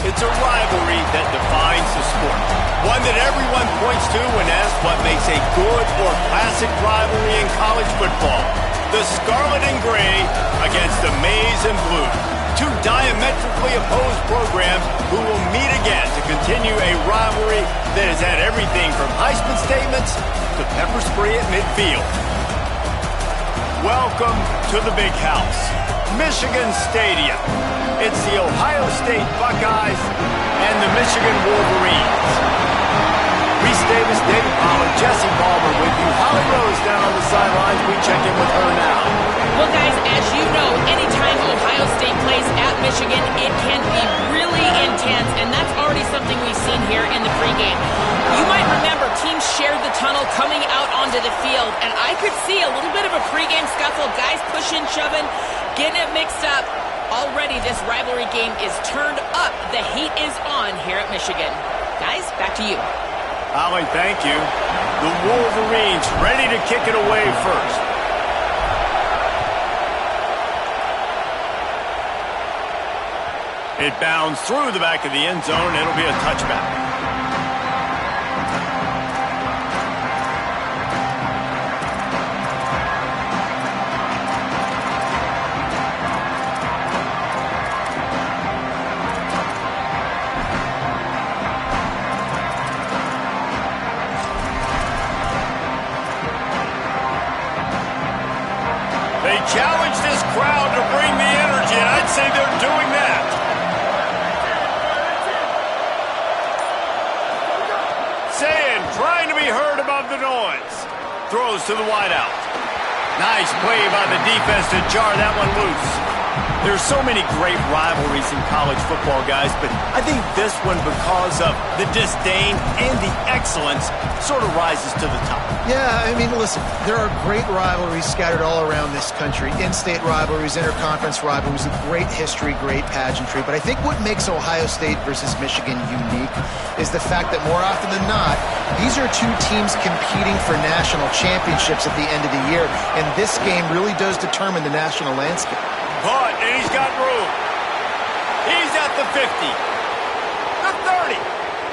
It's a rivalry that defines the sport. One that everyone points to when asked what makes a good or classic rivalry in college football. The Scarlet and Gray against the Maize and Blue. Two diametrically opposed programs who will meet again to continue a rivalry that has had everything from Heisman statements to pepper spray at midfield. Welcome to the Big House, Michigan Stadium. It's the Ohio State Buckeyes and the Michigan Wolverines. Reese Davis, David Pollard, Jesse Palmer with you. Holly Rose down on the sidelines. We check in with her now. Well, guys, as you know, anytime Ohio State plays at Michigan, it can be really intense, and that's already something we've seen here in the pregame. You might remember teams shared the tunnel coming out onto the field, and I could see a little bit of a pregame scuffle, guys pushing, shoving, getting it mixed up. Already this rivalry game is turned up. The heat is on here at Michigan. Guys, back to you. Holly, thank you. The Wolverines ready to kick it away first. It bounds through the back of the end zone. It'll be a touchback. They challenge this crowd to bring the energy, and I'd say they're doing that. Trying to be heard above the noise. Throws to the wideout. Nice play by the defense to jar that one loose. There's so many great rivalries in college football, guys, but I think this one, because of the disdain and the excellence, sort of rises to the top. Yeah, I mean, listen, there are great rivalries scattered all around this country. In-state rivalries, interconference rivalries, a great history, great pageantry. But I think what makes Ohio State versus Michigan unique is the fact that more often than not, these are two teams competing for national championships at the end of the year. And this game really does determine the national landscape. Caught, and he's got room. He's at the 50. The 30.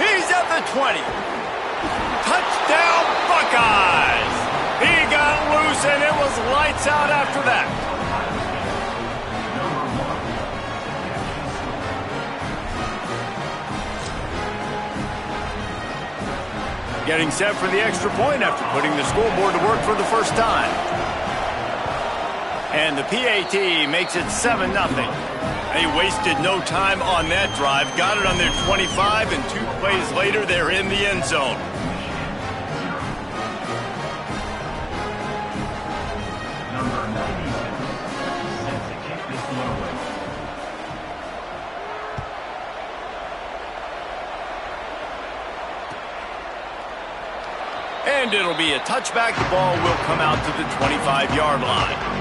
He's at the 20. Touchdown, Buckeyes! He got loose, and it was lights out after that. Getting set for the extra point after putting the scoreboard to work for the first time. And the PAT makes it 7-0. They wasted no time on that drive. Got it on their 25, and 2 plays later, they're in the end zone. And it'll be a touchback. The ball will come out to the 25-yard line.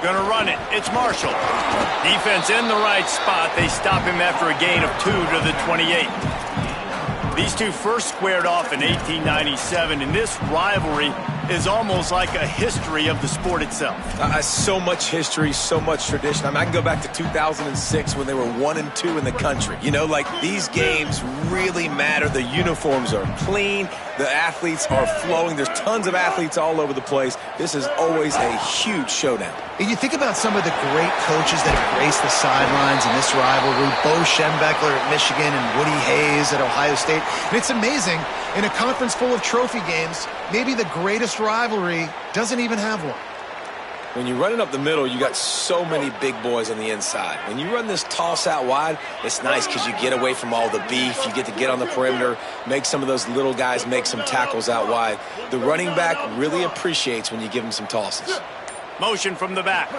Gonna run it. It's Marshall. Defense in the right spot. They stop him after a gain of 2 to the 28. These two first squared off in 1897, and this rivalry is almost like a history of the sport itself. So much history, so much tradition. I mean, I can go back to 2006 when they were 1-2 in the country. You know, like, these games really matter. The uniforms are clean. The athletes are flowing. There's tons of athletes all over the place. This is always a huge showdown. And you think about some of the great coaches that have graced the sidelines in this rivalry. Bo Schembechler at Michigan and Woody Hayes at Ohio State. And it's amazing, in a conference full of trophy games, maybe the greatest rivalry doesn't even have one. When you're running up the middle, you got so many big boys on the inside. When you run this toss out wide, it's nice because you get away from all the beef. You get to get on the perimeter, make some of those little guys make some tackles out wide. The running back really appreciates when you give him some tosses. Motion from the back.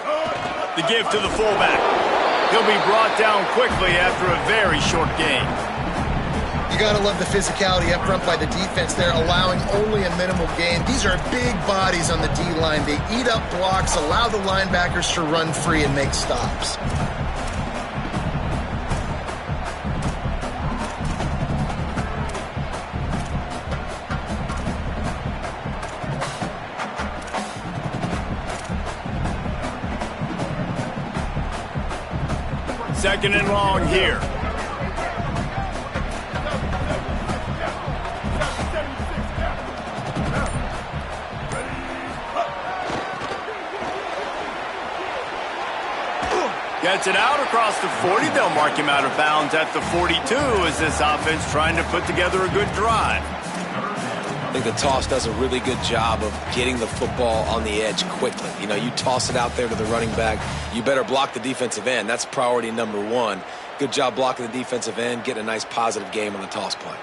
The give to the fullback. He'll be brought down quickly after a very short game. You got to love the physicality up front by the defense there, allowing only a minimal gain. These are big bodies on the D-line. They eat up blocks, allow the linebackers to run free and make stops. Second and long here. Gets it out across the 40. They'll mark him out of bounds at the 42 as this offense trying to put together a good drive. I think the toss does a really good job of getting the football on the edge quickly. You know, you toss it out there to the running back, you better block the defensive end. That's priority number one. Good job blocking the defensive end, getting a nice positive game on the toss play.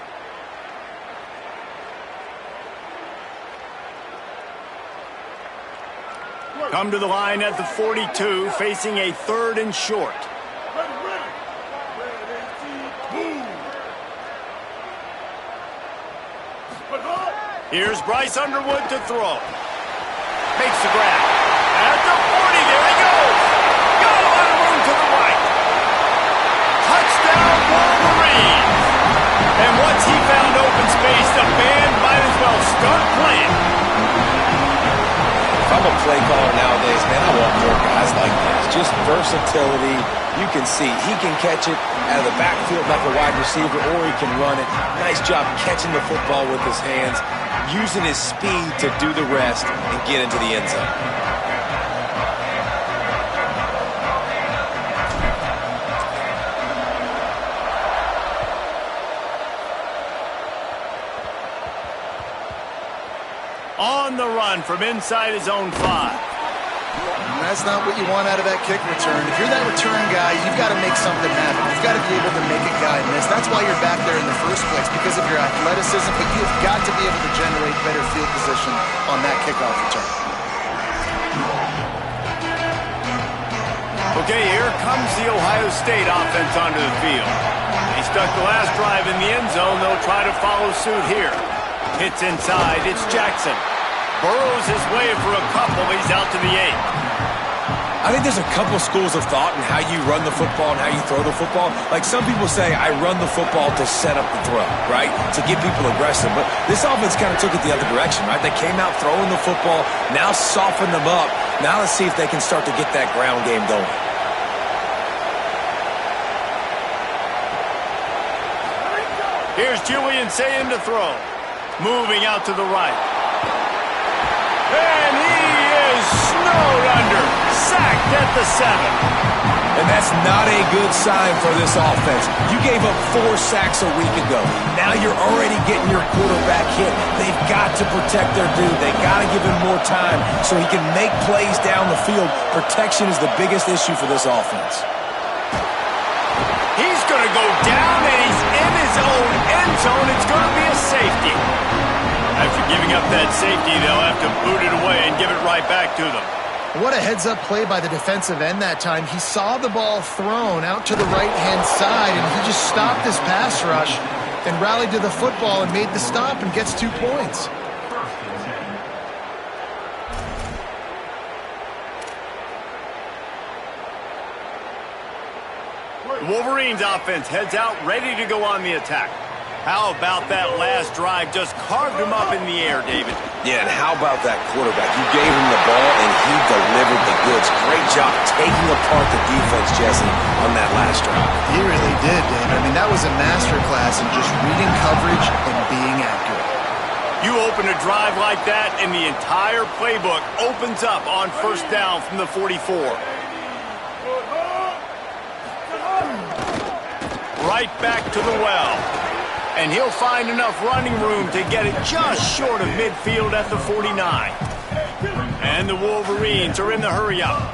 Come to the line at the 42, facing a 3rd and short. Here's Bryce Underwood to throw. Makes the grab. At the 40, there he goes. Got a lot of room to the right. Touchdown, Wolverines. And once he found open space, the band might as well start playing. If I'm a play caller nowadays, man, I want more guys like this. Just versatility. You can see he can catch it out of the backfield like a wide receiver, or he can run it. Nice job catching the football with his hands, using his speed to do the rest and get into the end zone. On the run from inside his own 5. That's not what you want out of that kick return. If you're that return guy, you've got to make something happen. You've got to be able to make a guy miss. That's why you're back there in the first place, because of your athleticism, but you've got to be able to generate better field position on that kickoff return. Okay, here comes the Ohio State offense onto the field. They stuck the last drive in the end zone. They'll try to follow suit here. Hits inside. It's Jackson. Burrows his way for a couple. He's out to the 8. I think there's a couple schools of thought in how you run the football and how you throw the football. Like some people say, I run the football to set up the throw, right? To get people aggressive. But this offense kind of took it the other direction, right? They came out throwing the football, now softened them up. Now let's see if they can start to get that ground game going. Here's Julian Sayin to throw. Moving out to the right. And he is snowed under. Sacked at the 7. And that's not a good sign for this offense. You gave up 4 sacks a week ago. Now you're already getting your quarterback hit. They've got to protect their dude. They've got to give him more time so he can make plays down the field. Protection is the biggest issue for this offense. He's going to go down, and he's in his own end zone. It's going to be a safety. After giving up that safety, they'll have to boot it away and give it right back to them. What a heads-up play by the defensive end that time. He saw the ball thrown out to the right-hand side, and he just stopped his pass rush and rallied to the football and made the stop and gets 2 points. The Wolverines offense heads out, ready to go on the attack. How about that last drive? Just carved him up in the air, David. Yeah, and how about that quarterback? You gave him the ball, and he delivered the goods. Great job taking apart the defense, Jesse, on that last drive. He really did, David. I mean, that was a masterclass in just reading coverage and being accurate. You open a drive like that, and the entire playbook opens up on first down from the 44. Right back to the well. And he'll find enough running room to get it just short of midfield at the 49. And the Wolverines are in the hurry-up.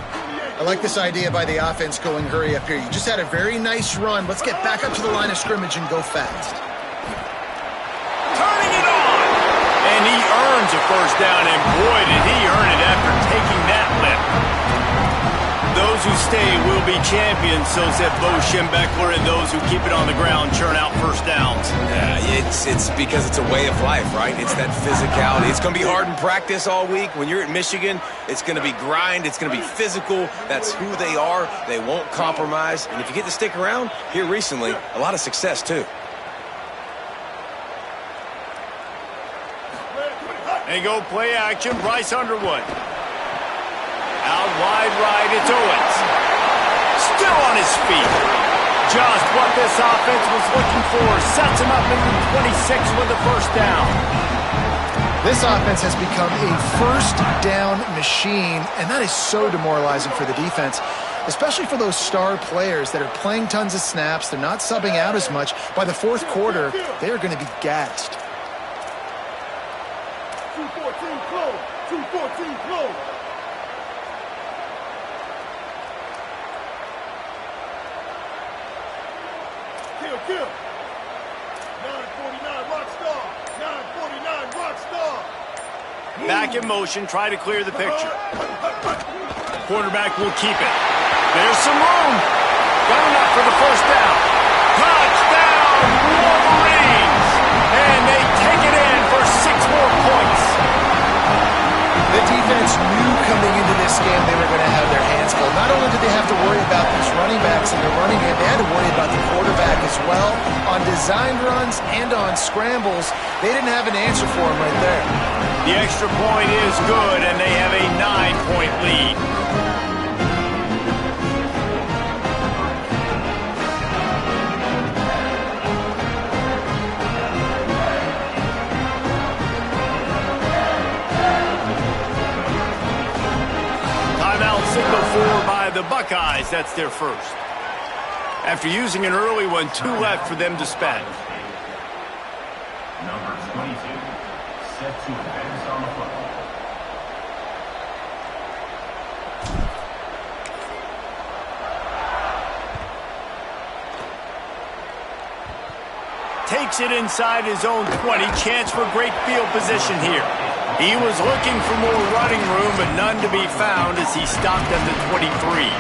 I like this idea by the offense going hurry up here. You just had a very nice run. Let's get back up to the line of scrimmage and go fast. Turning it on! And he earns a first down, and boy, did he earn it after taking that lift. those who stay will be champions, so said Bo Schembechler, and those who keep it on the ground churn out first downs. Yeah, it's because it's a way of life, right? It's that physicality. It's going to be hard in practice all week. When you're at Michigan, it's going to be grind. It's going to be physical. That's who they are. They won't compromise. And if you get to stick around here recently, a lot of success, too. They go play action. Bryce Underwood. Out wide right, it's Owens. Still on his feet. Just what this offense was looking for. Sets him up into the 26 with the first down. This offense has become a first down machine, and that is so demoralizing for the defense, especially for those star players that are playing tons of snaps. They're not subbing out as much. By the fourth quarter, they are going to be gassed. 214 close. 214 close. Kill. 949 Rockstar. 949 Rockstar. Back in motion, try to clear the picture. Quarterback will keep it. There's some room. Got enough for the first down. Touchdown, Wolverines! And they take it in for 6 more points. The defense knew coming into this game they were going to have their hands full. Not only did they have to worry about these running backs and their running game, they had to worry about the quarterback as well. On designed runs and on scrambles, they didn't have an answer for him right there. The extra point is good, and they have a 9-point lead. By the Buckeyes, that's their first. After using an early one, 2 left for them to spend. Number 22, set to advance on the football. Takes it inside his own 20. Chance for great field position here. He was looking for more running room, but none to be found as he stopped at the 23.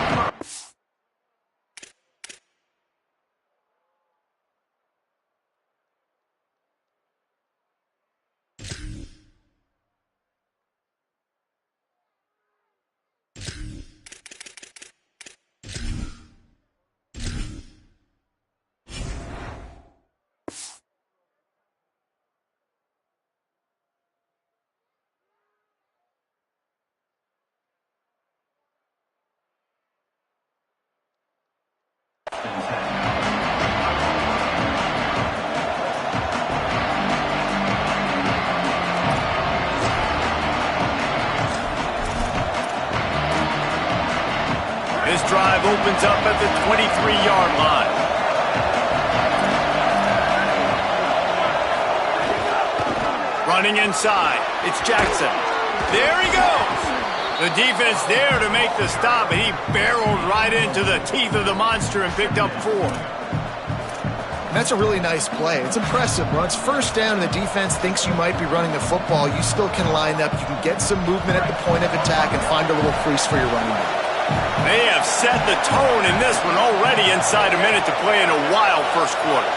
This drive opens up at the 23-yard line. Running inside, it's Jackson. There he goes. The defense there to make the stop, and he barreled right into the teeth of the monster and picked up 4. That's a really nice play. It's impressive. When it's first down and the defense thinks you might be running the football, you still can line up. You can get some movement at the point of attack and find a little crease for your running back. They have set the tone in this one already inside a minute to play in a wild first quarter.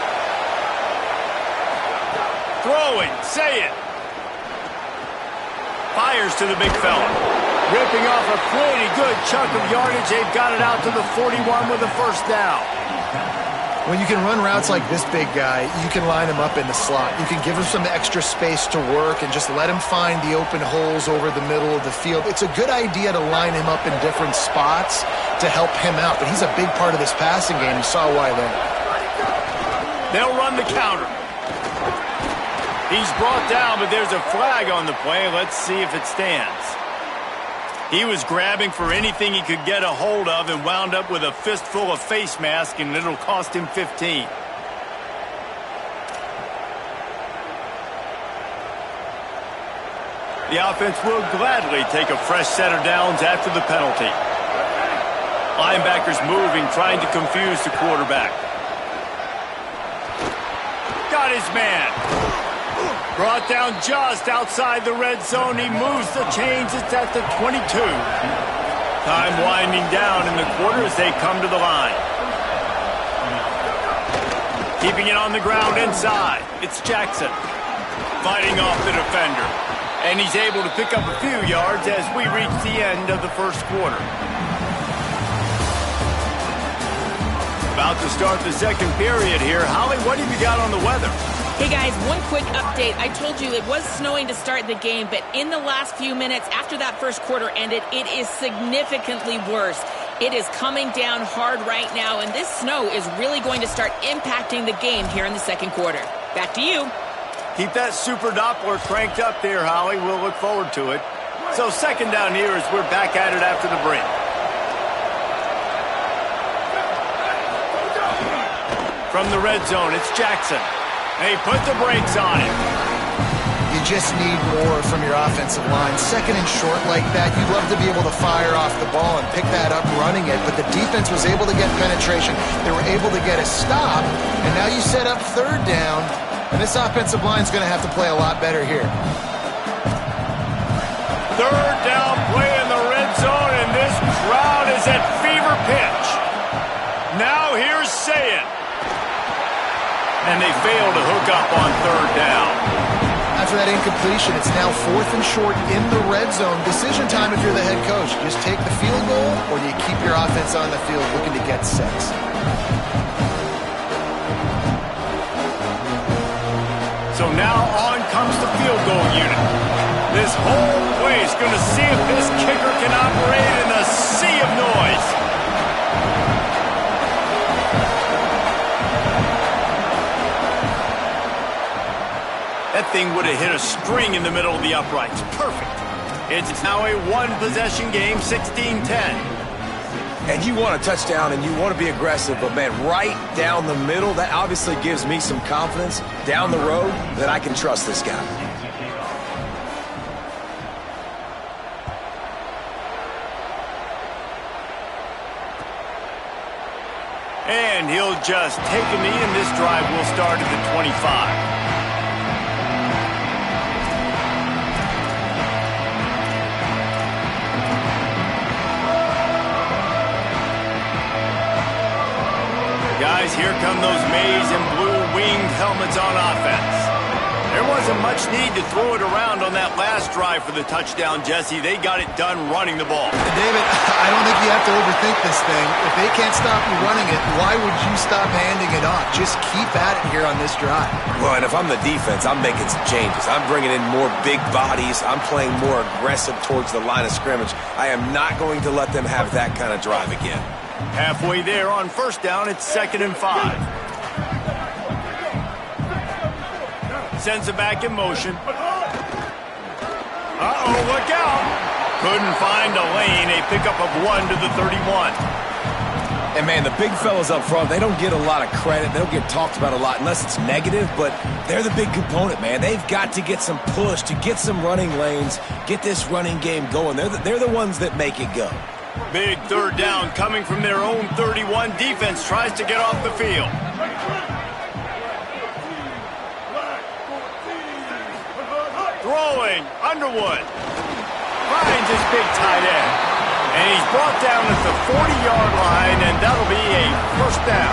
Throwing, say it. Fires to the big fella. Ripping off a pretty good chunk of yardage. They've got it out to the 41 with a first down. When you can run routes like this big guy, you can line him up in the slot. You can give him some extra space to work and just let him find the open holes over the middle of the field. It's a good idea to line him up in different spots to help him out, but he's a big part of this passing game. You saw why there. They'll run the counter. He's brought down, but there's a flag on the play. Let's see if it stands. He was grabbing for anything he could get a hold of and wound up with a fistful of face mask, and it'll cost him 15. The offense will gladly take a fresh set of downs after the penalty. Linebackers moving, trying to confuse the quarterback. Got his man. Brought down just outside the red zone. He moves the chains. It's at the 22. Time winding down in the quarter as they come to the line. Keeping it on the ground inside. It's Jackson. Fighting off the defender. And he's able to pick up a few yards as we reach the end of the first quarter. About to start the second period here. Holly, what have you got on the weather? Hey guys, one quick update. I told you it was snowing to start the game, but in the last few minutes after that first quarter ended, it is significantly worse. It is coming down hard right now, and this snow is really going to start impacting the game here in the second quarter. Back to you. Keep that super Doppler cranked up there, Holly. We'll look forward to it. So second down here as we're back at it after the break. From the red zone, it's Jackson. They put the brakes on it. You just need more from your offensive line. Second and short like that, you'd love to be able to fire off the ball and pick that up running it, but the defense was able to get penetration. They were able to get a stop, and now you set up third down, and this offensive line's going to have to play a lot better here. Third down play in the red zone, and this crowd is at fever pitch. Now here's Sayet. And they fail to hook up on third down. After that incompletion, it's now fourth and short in the red zone. Decision time if you're the head coach. You just take the field goal, or do you keep your offense on the field looking to get 6? So now on comes the field goal unit. This whole place going to see if this kicker can operate in a sea of noise. That thing would have hit a string in the middle of the uprights. Perfect. It's now a one-possession game, 16-10. And you want a touchdown and you want to be aggressive, but man, right down the middle, that obviously gives me some confidence down the road that I can trust this guy. And he'll just take a knee, and this drive will start at the 25. Guys, here come those maize and blue winged helmets on offense. There wasn't much need to throw it around on that last drive for the touchdown, Jesse. They got it done running the ball. David, I don't think you have to overthink this thing. If they can't stop you running it, why would you stop handing it off? Just keep at it here on this drive. Well, and if I'm the defense, I'm making some changes. I'm bringing in more big bodies. I'm playing more aggressive towards the line of scrimmage. I am not going to let them have that kind of drive again. Halfway there on first down, it's 2nd and 5. Sends it back in motion. Uh-oh, look out. Couldn't find a lane. A pickup of 1 to the 31. And, man, the big fellas up front, they don't get a lot of credit. They don't get talked about a lot unless it's negative, but they're the big component, man. They've got to get some push, to get some running lanes, get this running game going. They're the ones that make it go. Big third down coming from their own 31. Defense tries to get off the field. Throwing, Underwood. Finds his big tight end. And he's brought down at the 40-yard line, and that'll be a first down.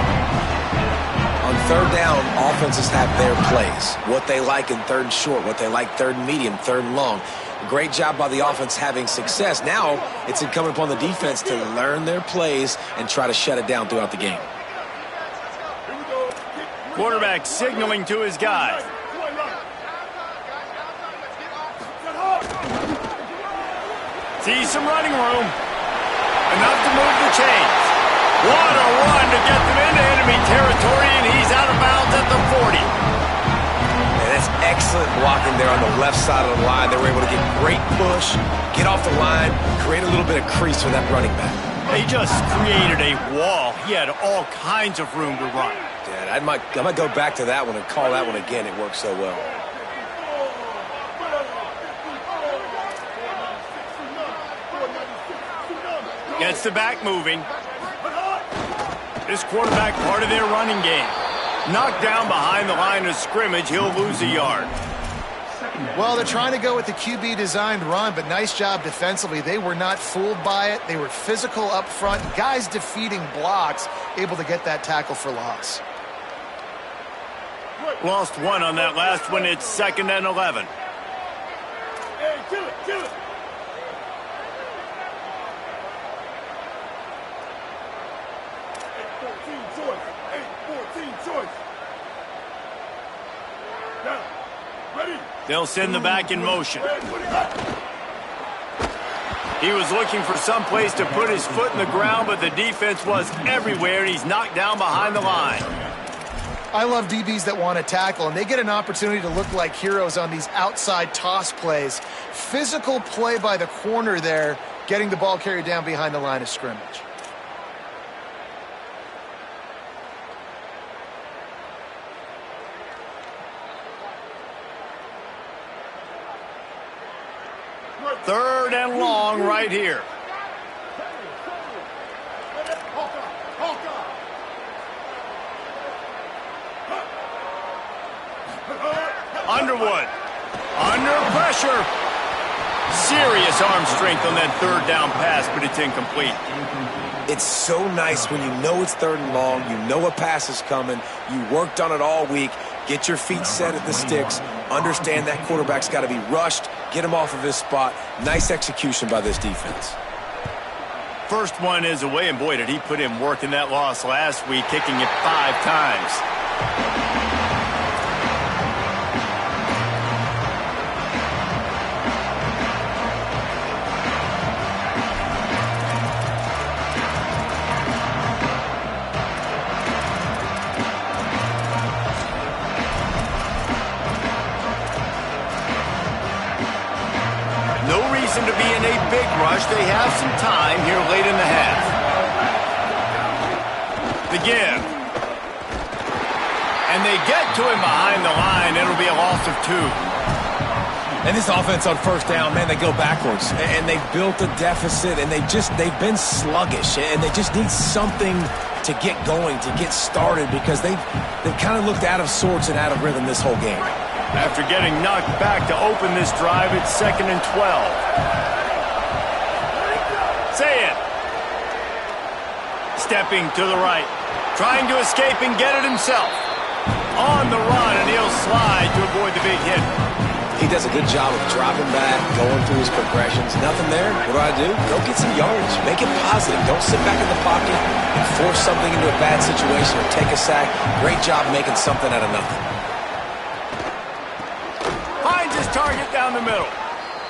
On third down, offenses have their plays. What they like in third and short, what they like third and medium, third and long. Great job by the offense having success. Now it's incumbent upon the defense to learn their plays and try to shut it down throughout the game. Quarterback signaling to his guy. Sees some running room. Enough to move the chains. What a run to get them into enemy territory, and he's out of bounds at the 40. That's excellent blocking there on the left side of the line. They were able to get great push, get off the line, create a little bit of crease for that running back. They just created a wall. He had all kinds of room to run. Dad, I might go back to that one and call that one again. It worked so well. Gets the back moving. This quarterback part of their running game. Knocked down behind the line of scrimmage, he'll lose a yard. Well, they're trying to go with the QB-designed run, but nice job defensively. They were not fooled by it. They were physical up front. Guys defeating blocks, able to get that tackle for loss. Lost one on that last one. It's 2nd and 11. Hey, kill it, kill it. They'll send the back in motion. He was looking for some place to put his foot in the ground, but the defense was everywhere, and he's knocked down behind the line. I love DBs that want to tackle, and they get an opportunity to look like heroes on these outside toss plays. Physical play by the corner there, getting the ball carried down behind the line of scrimmage. Third and long right here. Underwood. Under pressure. Serious arm strength on that third down pass, but it's incomplete. It's so nice when you know it's 3rd and long, you know a pass is coming, you worked on it all week, get your feet set at the sticks, understand that quarterback's got to be rushed, get him off of his spot. Nice execution by this defense. First one is away, and boy, did he put in work in that loss last week, kicking it 5 times. To be in a big rush. They have some time here late in the half. The give. And they get to him behind the line. It'll be a loss of 2. And this offense on 1st down, man, they go backwards. And they built a deficit, and they've been sluggish. And they just need something to get going, to get started, because they've kind of looked out of sorts and out of rhythm this whole game. After getting knocked back to open this drive, it's 2nd and 12. Say it. Stepping to the right. Trying to escape and get it himself. On the run, and he'll slide to avoid the big hit. He does a good job of dropping back, going through his progressions. Nothing there. What do? Go get some yardage. Make it positive. Don't sit back in the pocket and force something into a bad situation or take a sack. Great job making something out of nothing. Finds his target down the middle.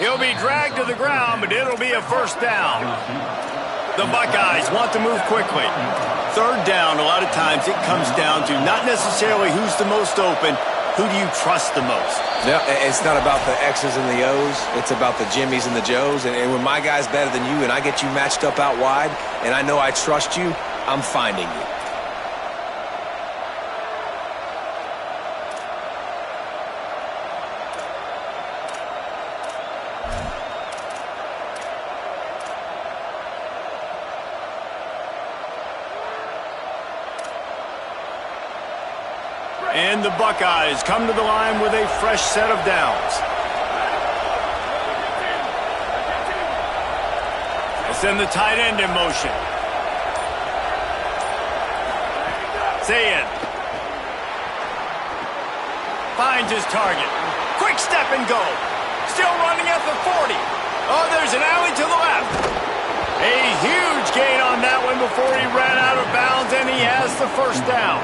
He'll be dragged to the ground, but it'll be a 1st down. The Buckeyes want to move quickly. 3rd down, a lot of times it comes down to not necessarily who's the most open, who do you trust the most? Yeah, it's not about the X's and the O's. It's about the Jimmies and the Joes. And when my guy's better than you and I get you matched up out wide and I know I trust you, I'm finding you. And the Buckeyes come to the line with a fresh set of downs. They send the tight end in motion. Say it. Finds his target. Quick step and go. Still running at the 40. Oh, there's an alley to the left. A huge gain on that one before he ran out of bounds, and he has the 1st down.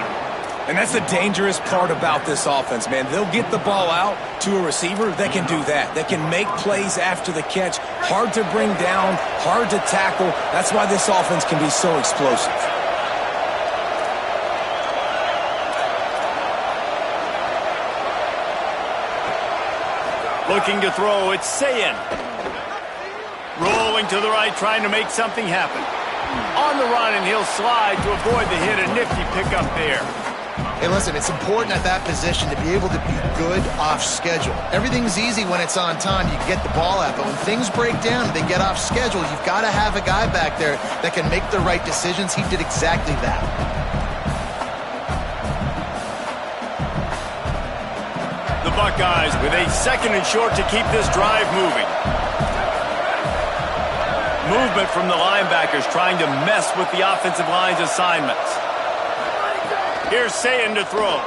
And that's the dangerous part about this offense, man. They'll get the ball out to a receiver that can do that. That can make plays after the catch. Hard to bring down, hard to tackle. That's why this offense can be so explosive. Looking to throw, it's Sayin. Rolling to the right, trying to make something happen. On the run, and he'll slide to avoid the hit. A nifty pickup there. Hey, listen, it's important at that position to be able to be good off schedule. Everything's easy when it's on time. You can get the ball out, but when things break down and they get off schedule, you've got to have a guy back there that can make the right decisions. He did exactly that. The Buckeyes with a 2nd and short to keep this drive moving. Movement from the linebackers trying to mess with the offensive line's assignments. Here's Sayin to throw.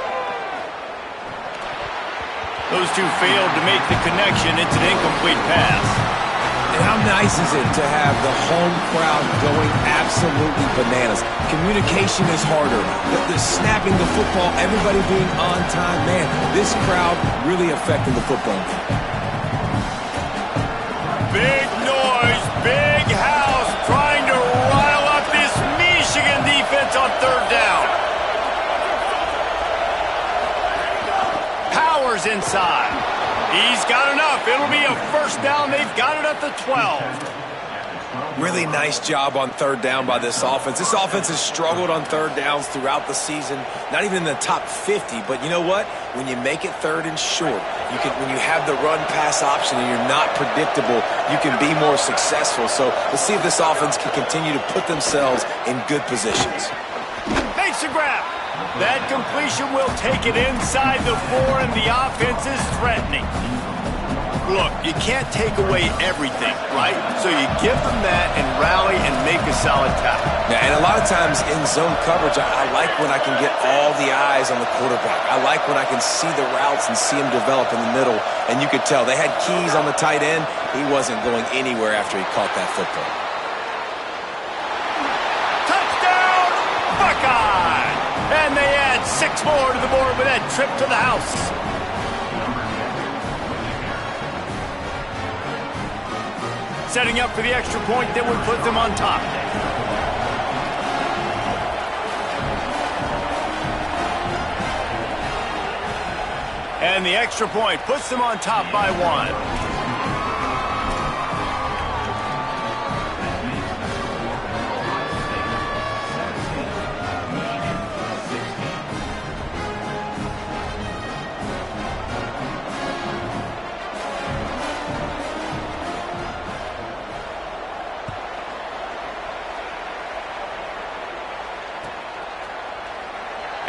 Those two failed to make the connection. It's an incomplete pass. And how nice is it to have the home crowd going absolutely bananas? Communication is harder. The snapping the football, everybody being on time. Man, this crowd really affecting the football game. Big noise, big house, trying to rile up this Michigan defense on 3rd down. Powers inside. He's got enough. It'll be a 1st down. They've got it at the 12. Really nice job on 3rd down by this offense. This offense has struggled on 3rd downs throughout the season. Not even in the top 50. But you know what? When you make it 3rd and short, when you have the run-pass option and you're not predictable, you can be more successful. So let's see if this offense can continue to put themselves in good positions. Makes a grab. That completion will take it inside the 4, and the offense is threatening. Look, you can't take away everything, right? So you give them that and rally and make a solid tackle. Yeah, and a lot of times in zone coverage, I like when I can get all the eyes on the quarterback. I like when I can see the routes and see him develop in the middle. And you could tell they had keys on the tight end. He wasn't going anywhere after he caught that football. Touchdown, Buckeye! And they add 6 more to the board with that trip to the house. Setting up for the extra point that would put them on top. And the extra point puts them on top by 1.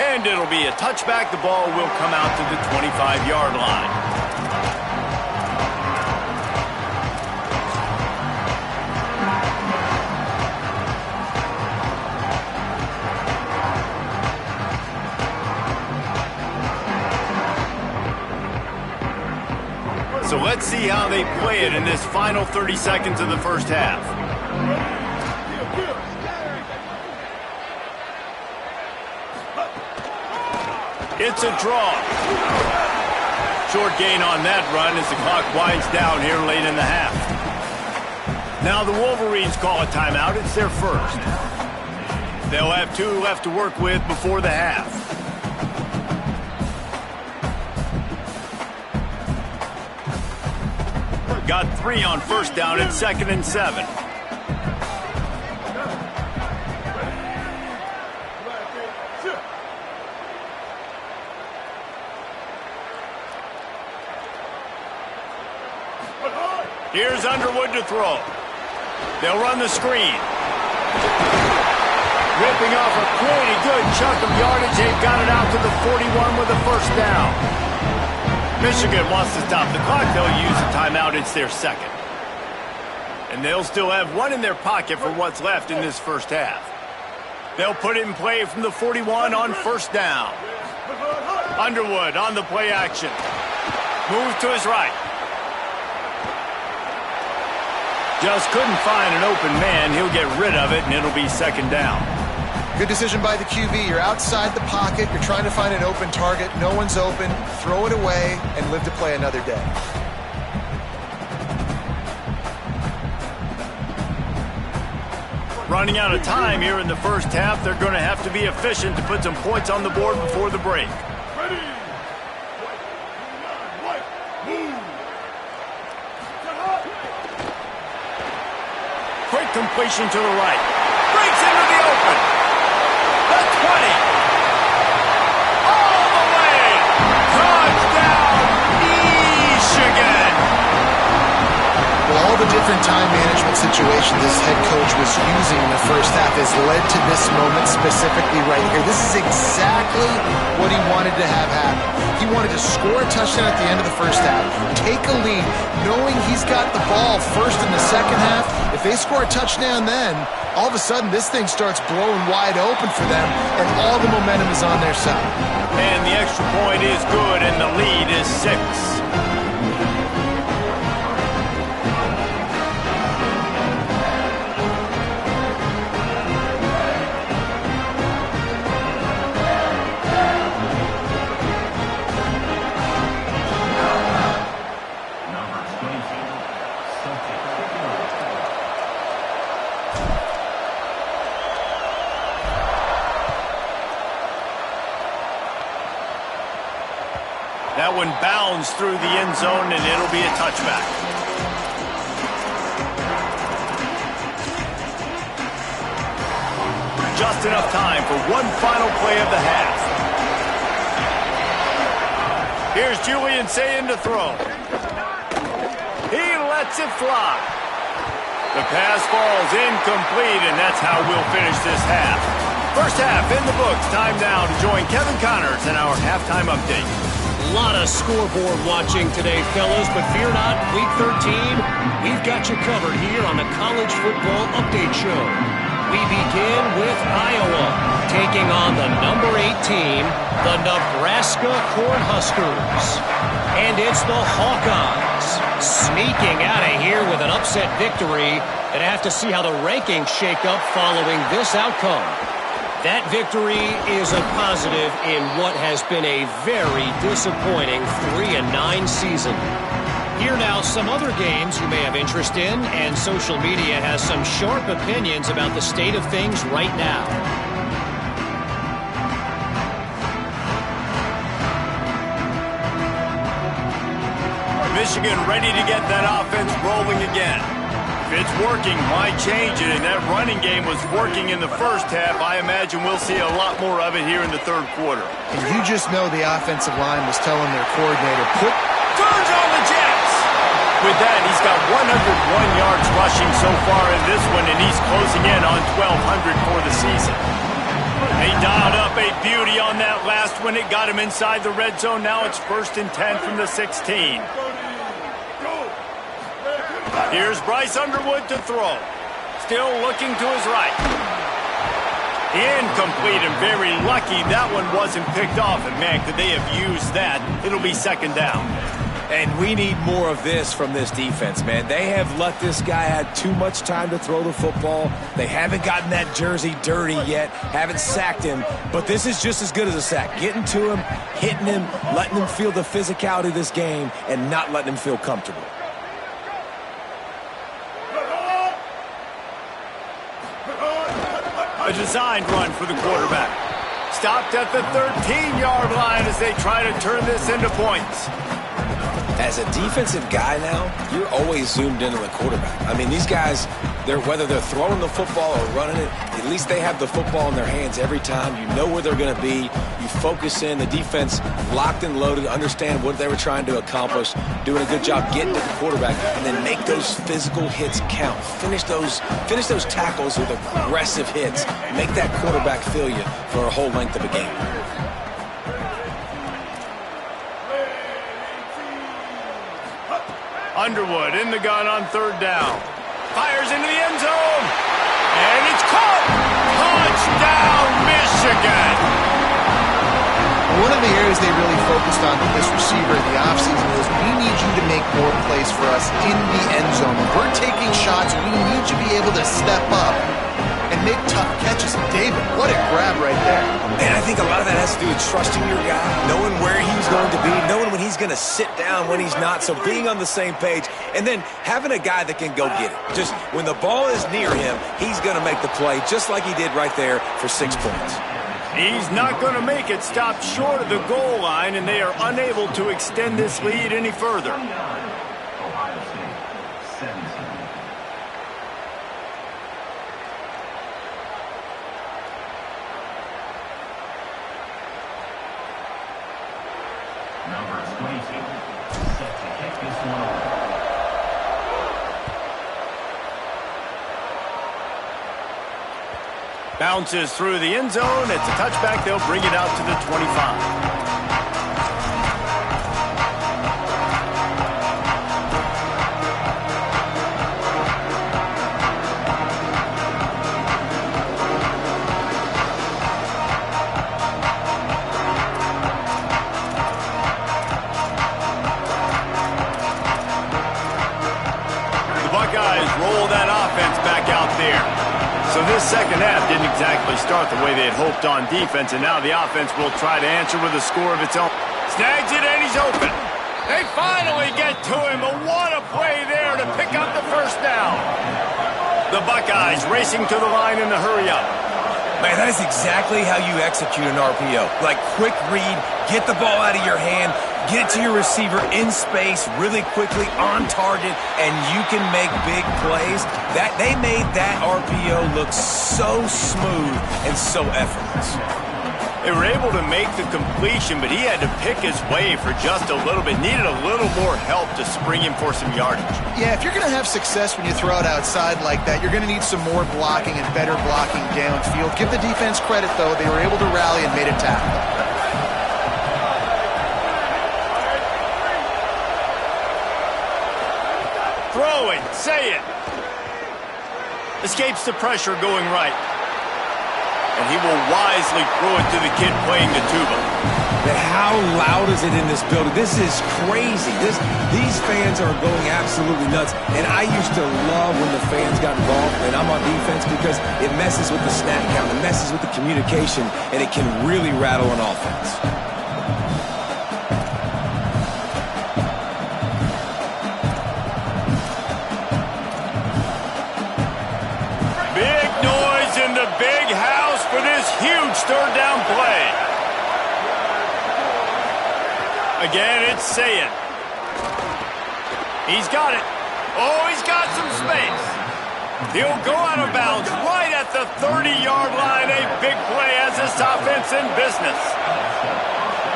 And it'll be a touchback. The ball will come out to the 25-yard line. So let's see how they play it in this final 30 seconds of the 1st half. It's a draw. Short gain on that run as the clock winds down here late in the half. Now the Wolverines call a timeout. It's their 1st. They'll have 2 left to work with before the half. Got 3 on 1st down. It's 2nd and 7. Here's Underwood to throw. They'll run the screen. Ripping off a pretty good chunk of yardage. They've got it out to the 41 with a 1st down. Michigan wants to stop the clock. They'll use a timeout. It's their 2nd. And they'll still have 1 in their pocket for what's left in this 1st half. They'll put it in play from the 41 on 1st down. Underwood on the play action. Moves to his right. Just couldn't find an open man. He'll get rid of it, and it'll be 2nd down. Good decision by the QB. You're outside the pocket. You're trying to find an open target. No one's open. Throw it away and live to play another day. Running out of time here in the 1st half. They're going to have to be efficient to put some points on the board before the break. Quick completion to the right. Breaks into the open. The 20. All the way. Touchdown, Michigan. Well, all the different time management situation this head coach was using in the first half has led to this moment specifically right here. This is exactly what he wanted to have happen. He wanted to score a touchdown at the end of the first half, take a lead, knowing he's got the ball first in the second half. If they score a touchdown then, all of a sudden this thing starts blowing wide open for them, and all the momentum is on their side. And the extra point is good, and the lead is 6. That one bounds through the end zone, and it'll be a touchback. Just enough time for one final play of the half. Here's Julian saying to throw. He lets it fly. The pass falls incomplete, and that's how we'll finish this half. First half in the books. Time now to join Kevin Connors in our halftime update. A lot of scoreboard watching today, fellas, but fear not, Week 13, we've got you covered here on the College Football Update Show. We begin with Iowa, taking on the number 8 team, the Nebraska Cornhuskers. And it's the Hawkeyes, sneaking out of here with an upset victory, and have to see how the rankings shake up following this outcome. That victory is a positive in what has been a very disappointing 3-9 season. Here now, some other games you may have interest in, and social media has some sharp opinions about the state of things right now. Michigan ready to get that offense rolling again. If it's working, why change it? And that running game was working in the first half. I imagine we'll see a lot more of it here in the third quarter. And you just know the offensive line was telling their coordinator, Turns on the Jets! With that, he's got 101 yards rushing so far in this one, and he's closing in on 1,200 for the season. They dialed up a beauty on that last one. It got him inside the red zone. Now it's 1st and 10 from the 16. Here's Bryce Underwood to throw. Still looking to his right. Incomplete, and very lucky that one wasn't picked off. And, man, could they have used that? It'll be 2nd down. And we need more of this from this defense, man. They have let this guy have too much time to throw the football. They haven't gotten that jersey dirty yet, haven't sacked him, but this is just as good as a sack. Getting to him, hitting him, letting him feel the physicality of this game, and not letting him feel comfortable. A designed run for the quarterback. Stopped at the 13-yard line as they try to turn this into points. As a defensive guy now, you're always zoomed into the quarterback. I mean, these guys, whether they're throwing the football or running it, at least they have the football in their hands every time. You know where they're going to be. You focus in. The defense locked and loaded, understand what they were trying to accomplish, doing a good job getting to the quarterback, and then make those physical hits count. Finish those tackles with aggressive hits. Make that quarterback feel you for a whole length of a game. Underwood in the gun on 3rd down. Fires into the end zone. And it's caught. Touchdown, Michigan. One of the areas they really focused on with this receiver in the offseason was, we need you to make more plays for us in the end zone. When we're taking shots, we need you to be able to step up and make tough catches. David, what a grab right there. And I think a lot of that has to do with trusting your guy, knowing where he's going to be, knowing when he's going to sit down, when he's not, so being on the same page, and then having a guy that can go get it. Just when the ball is near him, he's going to make the play, just like he did right there for 6 points. He's not going to make it. Stopped short of the goal line, and they are unable to extend this lead any further. Ohio State, 17. Number 22, set to kick this one away. Bounces through the end zone. It's a touchback. They'll bring it out to the 25. So this second half didn't exactly start the way they had hoped on defense, and now the offense will try to answer with a score of its own. Snags it, and he's open. They finally get to him, but what a play there to pick up the first down. The Buckeyes racing to the line in the hurry-up. Man, that is exactly how you execute an RPO. Like, quick read, get the ball out of your hand, get it to your receiver in space really quickly, on target, and you can make big plays. They made that RPO look so smooth and so effortless. They were able to make the completion, but he had to pick his way for just a little bit. Needed a little more help to spring him for some yardage. Yeah, if you're going to have success when you throw it outside like that, you're going to need some more blocking and better blocking downfield. Give the defense credit, though. They were able to rally and made a tackle. Throw it, say it. Escapes the pressure going right. And he will wisely throw it to the kid playing the tuba. But how loud is it in this building? This is crazy. These fans are going absolutely nuts. And I used to love when the fans got involved, and I'm on defense, because it messes with the snap count, it messes with the communication, and it can really rattle an offense. Big house for this huge third down play. Again, it's Sayin. He's got it. Oh, he's got some space. He'll go out of bounds right at the 30-yard line. A big play as this offense in business.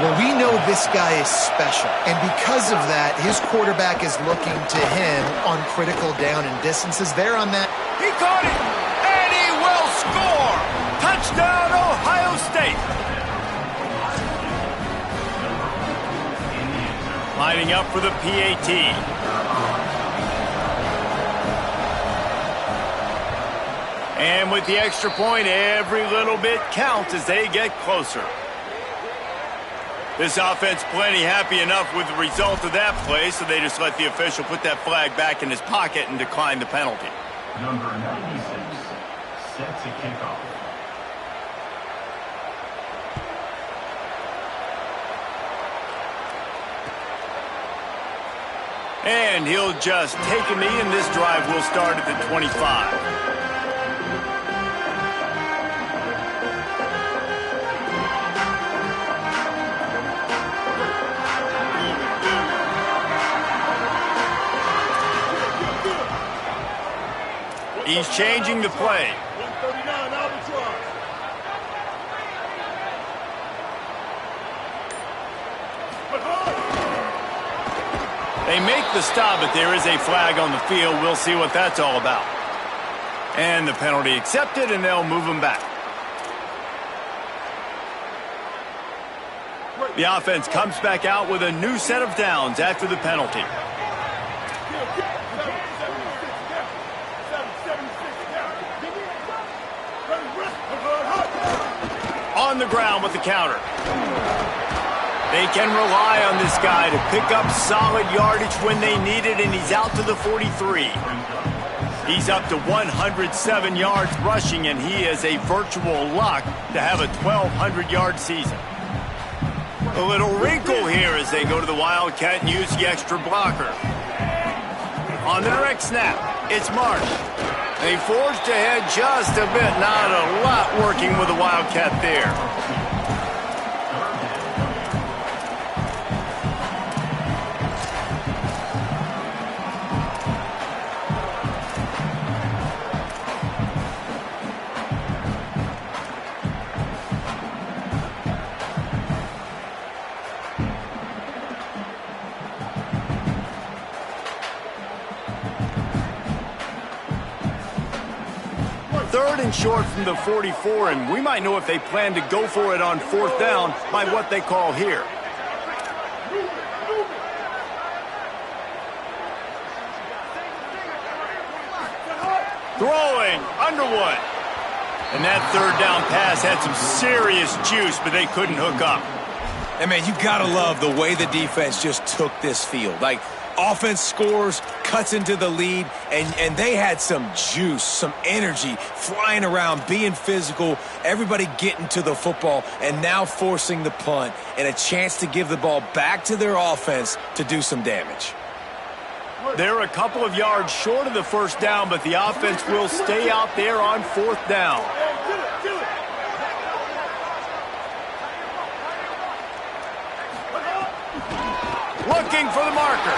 Well, we know this guy is special, and because of that, his quarterback is looking to him on critical down and distances. There on that. He caught it. Score! Touchdown, Ohio State! Lining up for the PAT. And with the extra point, every little bit counts as they get closer. This offense plenty happy enough with the result of that play, so they just let the official put that flag back in his pocket and decline the penalty. Number 96. Set to kick off. And he'll just take a knee, and this drive will start at the 25. He's changing the play. They make the stop, but there is a flag on the field. We'll see what that's all about. And the penalty accepted, and they'll move him back. The offense comes back out with a new set of downs after the penalty. On the ground with the counter. They can rely on this guy to pick up solid yardage when they need it, and he's out to the 43. He's up to 107 yards rushing, and he is a virtual lock to have a 1,200-yard season. A little wrinkle here as they go to the Wildcat and use the extra blocker. On the direct snap, it's Marsh. They forged ahead just a bit, not a lot working with the Wildcat there. 3rd and short from the 44, and we might know if they plan to go for it on 4th down by what they call here. Throwing, Underwood. And that 3rd down pass had some serious juice, but they couldn't hook up. And, man, you got to love the way the defense just took this field. Like, offense scores, cuts into the lead, and they had some juice, some energy, flying around, being physical, everybody getting to the football, and now forcing the punt and a chance to give the ball back to their offense to do some damage. They're a couple of yards short of the 1st down, but the offense will stay out there on 4th down. Looking for the marker.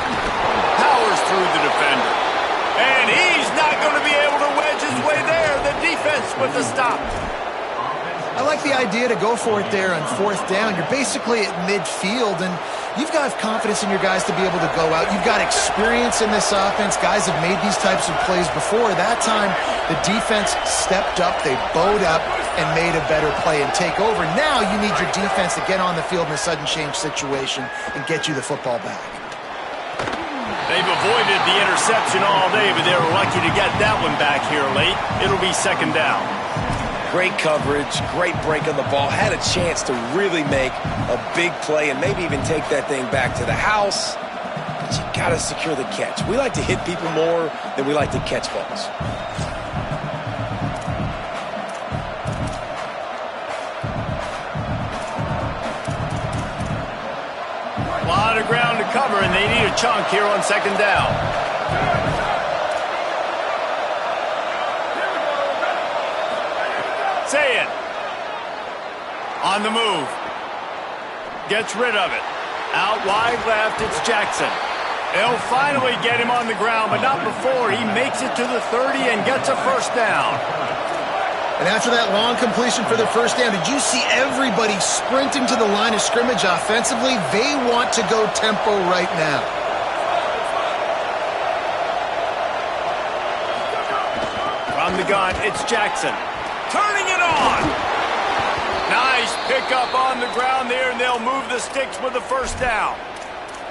Powers through the defender. And he's not going to be able to wedge his way there. The defense with the stop. I like the idea to go for it there on 4th down. You're basically at midfield, and you've got confidence in your guys to be able to go out. You've got experience in this offense. Guys have made these types of plays before. That time, the defense stepped up, they bowed up, and made a better play and take over. Now you need your defense to get on the field in a sudden change situation and get you the football back. They've avoided the interception all day, but they were lucky to get that one back here late. It'll be 2nd down. Great coverage, great break on the ball. Had a chance to really make a big play and maybe even take that thing back to the house. But you got to secure the catch. We like to hit people more than we like to catch balls. A lot of ground to cover, and they need a chunk here on 2nd down. Say it. On the move. Gets rid of it. Out wide left, it's Jackson. They'll finally get him on the ground, but not before he makes it to the 30 and gets a 1st down. And after that long completion for the 1st down, did you see everybody sprinting to the line of scrimmage offensively? They want to go tempo right now. From the gun, it's Jackson. Turning it on. Nice pickup on the ground there, and they'll move the sticks with the 1st down.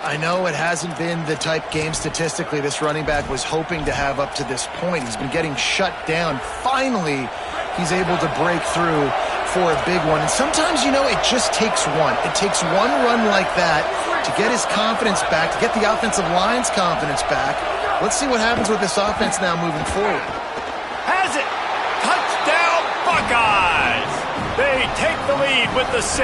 I know it hasn't been the type game statistically this running back was hoping to have up to this point. He's been getting shut down. Finally, he's able to break through for a big one. And sometimes, you know, it just takes one. It takes one run like that to get his confidence back, to get the offensive line's confidence back. Let's see what happens with this offense now moving forward. Has it. Touchdown, Buckeyes. They take the lead with the 6.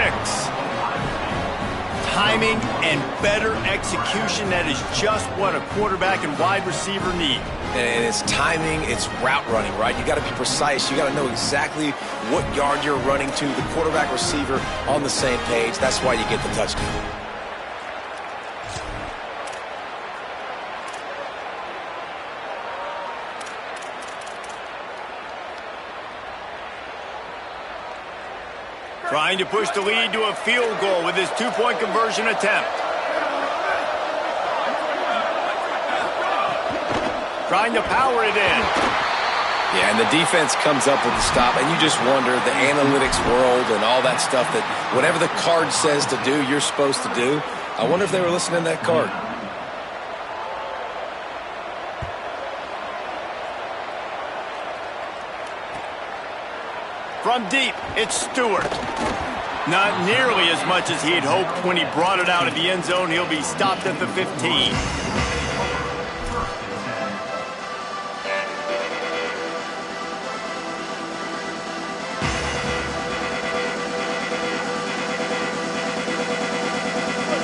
Timing and better execution, that is just what a quarterback and wide receiver need. And it's timing, it's route running, right? You got to be precise. You got to know exactly what yard you're running to. The quarterback, receiver on the same page. That's why you get the touchdown. Trying to push the lead to a field goal with his 2-point conversion attempt. Trying to power it in. Yeah, and the defense comes up with the stop, and you just wonder, the analytics world and all that stuff, that whatever the card says to do, you're supposed to do. I wonder if they were listening to that card. From deep, it's Stewart. Not nearly as much as he had hoped when he brought it out of the end zone. He'll be stopped at the 15.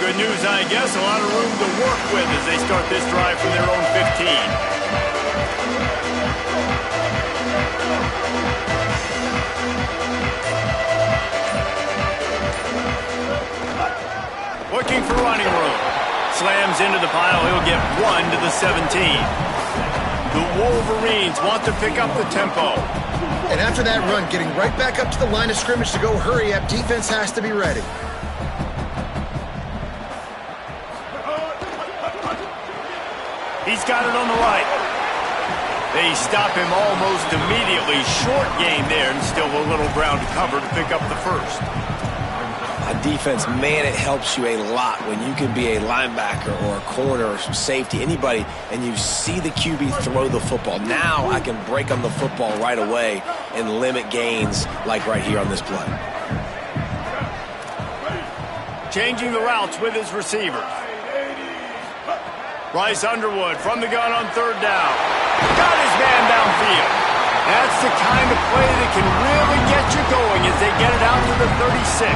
Good news, I guess. A lot of room to work with as they start this drive from their own 15. Looking for running room. Slams into the pile. He'll get 1 to the 17. The Wolverines want to pick up the tempo. And after that run, getting right back up to the line of scrimmage to go hurry up, defense has to be ready. He's got it on the right. They stop him almost immediately. Short gain there, and still a little ground to cover to pick up the first. On defense, man, it helps you a lot when you can be a linebacker or a corner or some safety, anybody, and you see the QB throw the football. Now I can break on the football right away and limit gains like right here on this play. Changing the routes with his receivers. Bryce Underwood from the gun on third down. Got his man downfield. That's the kind of play that can really get you going as they get it out to the 36.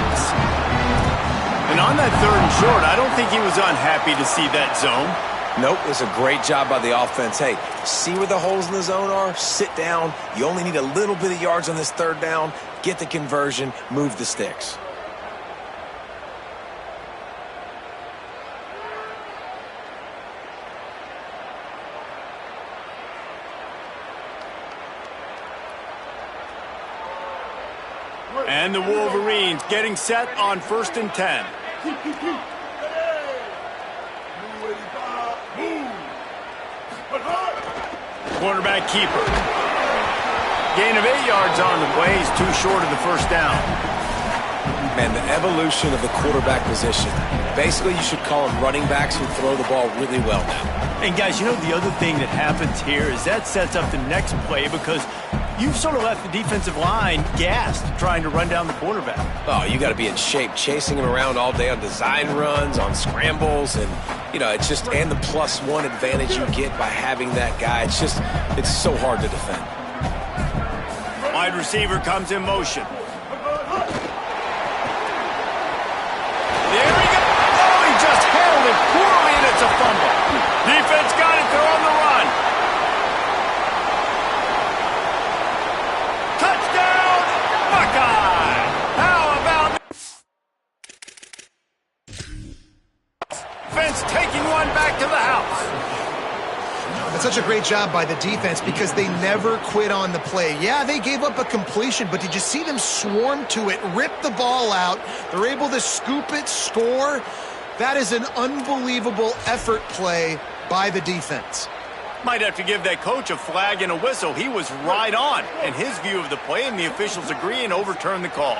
And on that third and short, I don't think he was unhappy to see that zone. Nope, it's a great job by the offense. Hey, see where the holes in the zone are? Sit down. You only need a little bit of yards on this third down. Get the conversion. Move the sticks. And the Wolverines getting set on 1st and 10. Quarterback keeper. Gain of 8 yards on the play. He's too short of the first down. Man, the evolution of the quarterback position. Basically, you should call them running backs who throw the ball really well now. And guys, you know the other thing that happens here is that sets up the next play because you've sort of left the defensive line gassed trying to run down the quarterback. Oh, you got to be in shape, chasing him around all day on design runs, on scrambles, and, you know, it's just, and the +1 advantage you get by having that guy. It's so hard to defend. Wide receiver comes in motion. There he goes. Oh, he just handled it poorly, and it's a fumble. Defense got it. They're on the run. Touchdown, Buckeye. How about defense taking one back to the house? That's such a great job by the defense because they never quit on the play. Yeah, they gave up a completion, but did you see them swarm to it, rip the ball out? They're able to scoop it, score. That is an unbelievable effort play by the defense. Might have to give that coach a flag and a whistle. He was right on in his view of the play, and the officials agree and overturn the call.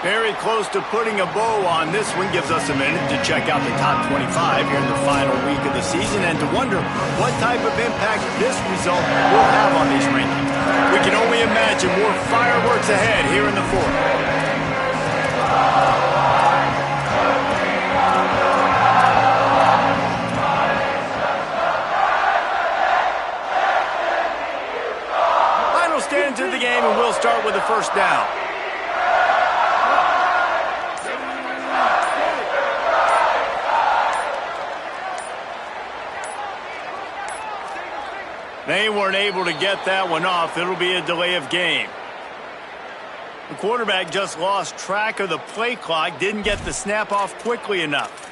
Very close to putting a bow on this one. Gives us a minute to check out the top 25 here in the final week of the season and to wonder what type of impact this result will have on these rankings. We can only imagine more fireworks ahead here in the fourth. Final stand to the game, and we'll start with the first down. They weren't able to get that one off. It'll be a delay of game. The quarterback just lost track of the play clock, didn't get the snap off quickly enough.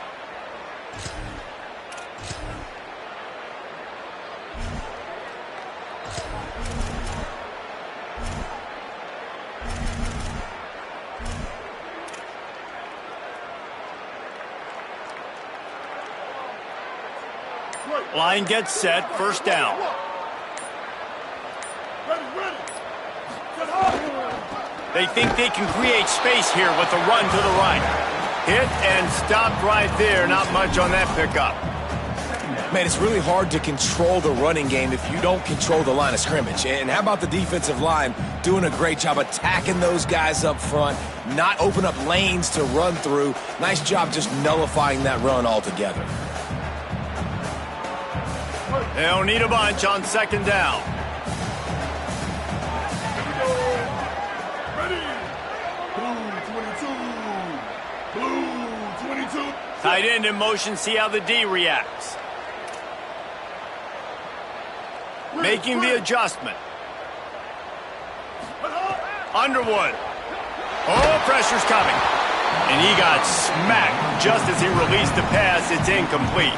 Line gets set, first down. They think they can create space here with a run to the right. Hit and stopped right there. Not much on that pickup. Man, it's really hard to control the running game if you don't control the line of scrimmage. And how about the defensive line doing a great job attacking those guys up front, not open up lanes to run through. Nice job just nullifying that run altogether. They'll need a bunch on second down. Tight end in motion, see how the D reacts. Making the adjustment. Underwood. Oh, pressure's coming. And he got smacked just as he released the pass. It's incomplete.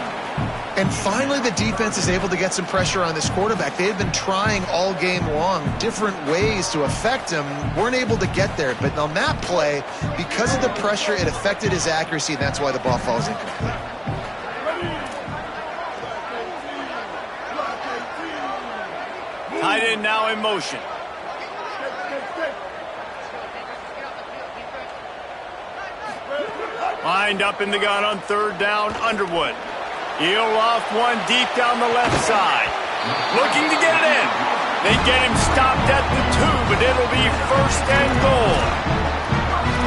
And finally, the defense is able to get some pressure on this quarterback. They had been trying all game long different ways to affect him, weren't able to get there. But on that play, because of the pressure, it affected his accuracy, and that's why the ball falls incomplete. Tight end now in motion. Lined up in the gun on third down, Underwood. He'll loft one deep down the left side. Looking to get it in. They get him stopped at the 2, but it'll be first and goal.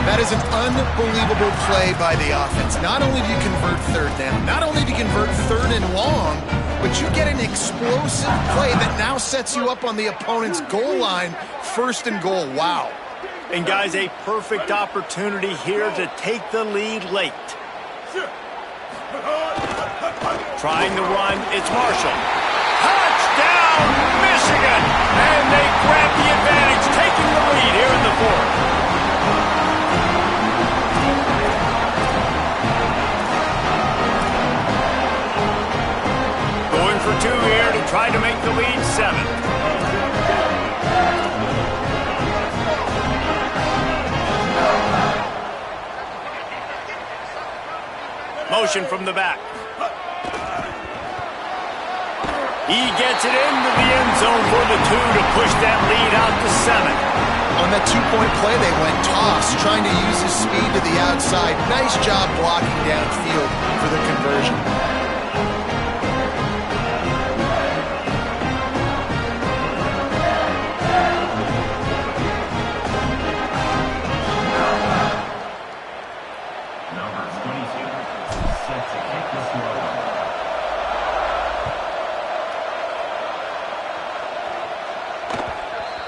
That is an unbelievable play by the offense. Not only do you convert third down, not only do you convert third and long, but you get an explosive play that now sets you up on the opponent's goal line, first and goal. Wow. And guys, a perfect opportunity here to take the lead late. Trying to run, it's Marshall. Touchdown, Michigan! And they grab the advantage, taking the lead here in the fourth. Going for 2 here to try to make the lead 7. Motion from the back. He gets it into the end zone for the 2 to push that lead out to 7. On that 2-point play, they went toss, trying to use his speed to the outside. Nice job blocking downfield for the conversion.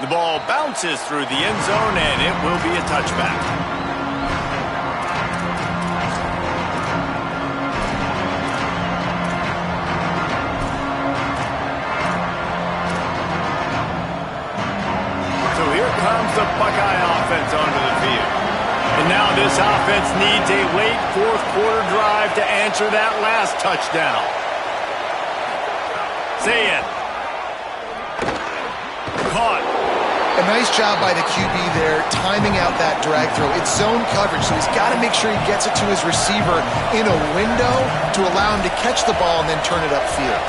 The ball bounces through the end zone, and it will be a touchback. So here comes the Buckeye offense onto the field. And now this offense needs a late fourth-quarter drive to answer that last touchdown. Say it. Caught. A nice job by the QB there, timing out that drag throw. It's zone coverage, so he's got to make sure he gets it to his receiver in a window to allow him to catch the ball and then turn it upfield.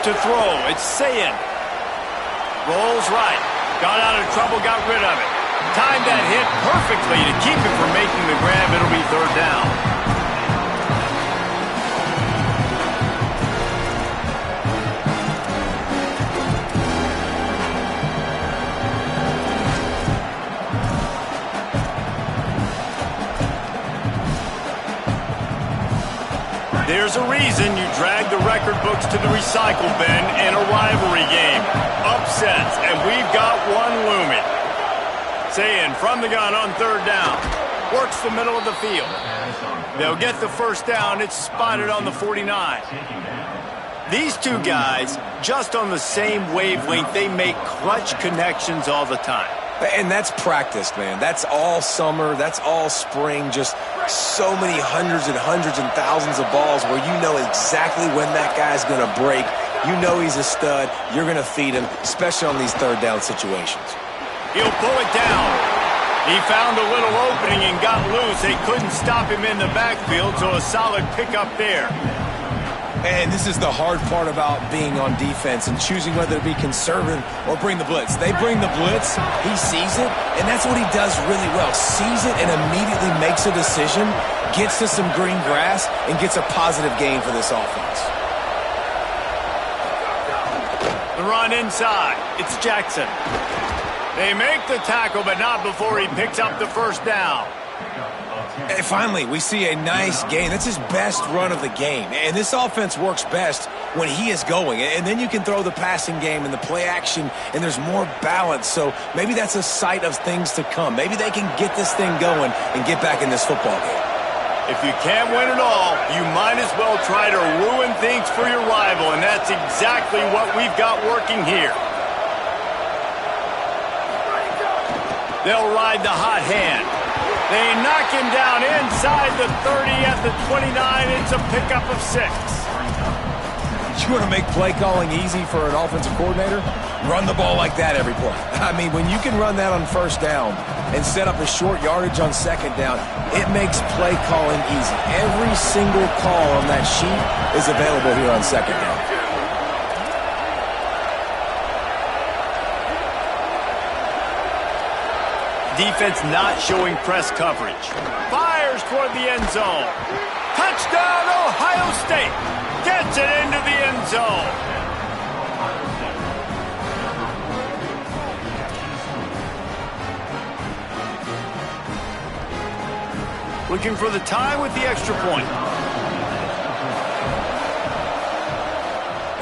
To throw, it's Sayin. Rolls right. Got out of trouble, got rid of it. Timed that hit perfectly to keep it from making the grab. It'll be third down. There's a reason you drag the record books to the recycle bin in a rivalry game. Upsets, and we've got one looming. Sayin from the gun on third down. Works the middle of the field. They'll get the first down. It's spotted on the 49. These two guys, just on the same wavelength, they make clutch connections all the time. And that's practiced, man. That's all summer. That's all spring. Just so many hundreds and thousands of balls where you know exactly when that guy's going to break. You know he's a stud. You're going to feed him, especially on these third down situations. He'll pull it down. He found a little opening and got loose. They couldn't stop him in the backfield, so a solid pickup there. And this is the hard part about being on defense and choosing whether to be conservative or bring the blitz. They bring the blitz, he sees it, and that's what he does really well. Sees it and immediately makes a decision, gets to some green grass, and gets a positive gain for this offense. The run inside. It's Jackson. They make the tackle, but not before he picks up the first down. And finally, we see a nice gain. That's his best run of the game. And this offense works best when he is going. And then you can throw the passing game and the play action, and there's more balance. So maybe that's a sight of things to come. Maybe they can get this thing going and get back in this football game. If you can't win it all, you might as well try to ruin things for your rival, and that's exactly what we've got working here. They'll ride the hot hand. They knock him down inside the 30 at the 29. It's a pickup of 6. You want to make play calling easy for an offensive coordinator? Run the ball like that every play. I mean, when you can run that on first down and set up a short yardage on second down, it makes play calling easy. Every single call on that sheet is available here on second down. Defense not showing press coverage. Fires toward the end zone. Touchdown, Ohio State. Gets it into the end zone. Looking for the tie with the extra point.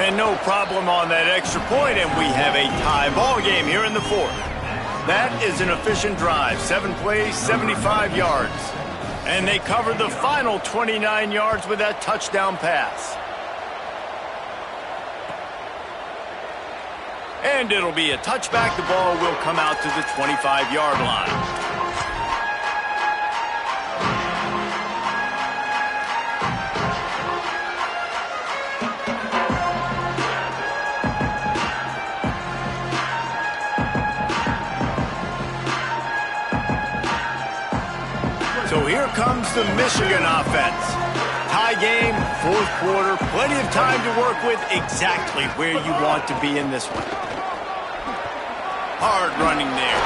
And no problem on that extra point, and we have a tie ball game here in the fourth. That is an efficient drive. 7 plays, 75 yards. And they covered the final 29 yards with that touchdown pass. And it'll be a touchback. The ball will come out to the 25-yard line. So here comes the Michigan offense. Tie game, fourth quarter, plenty of time to work with, exactly where you want to be in this one. Hard running there.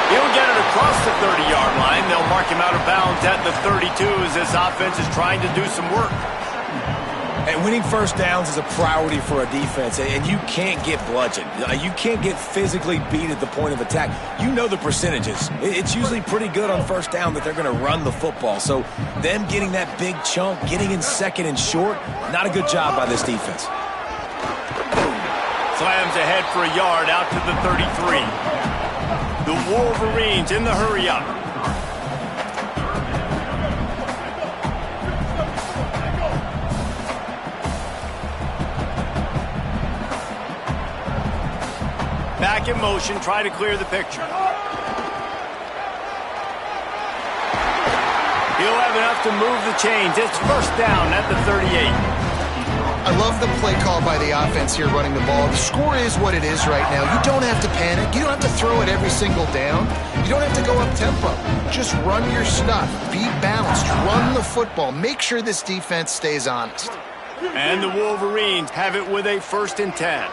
He'll get it across the 30-yard line. They'll mark him out of bounds at the 32 as this offense is trying to do some work. And winning first downs is a priority for a defense, and you can't get bludgeoned. You can't get physically beat at the point of attack. You know the percentages. It's usually pretty good on first down that they're going to run the football. So them getting that big chunk, getting in second and short, not a good job by this defense. Slams ahead for a yard out to the 33. The Wolverines in the hurry-up. Back in motion, try to clear the picture. He'll have enough to move the chains. It's first down at the 38. I love the play call by the offense here running the ball. The score is what it is right now. You don't have to panic. You don't have to throw it every single down. You don't have to go up tempo. Just run your stuff. Be balanced. Run the football. Make sure this defense stays honest. And the Wolverines have it with a 1st and 10.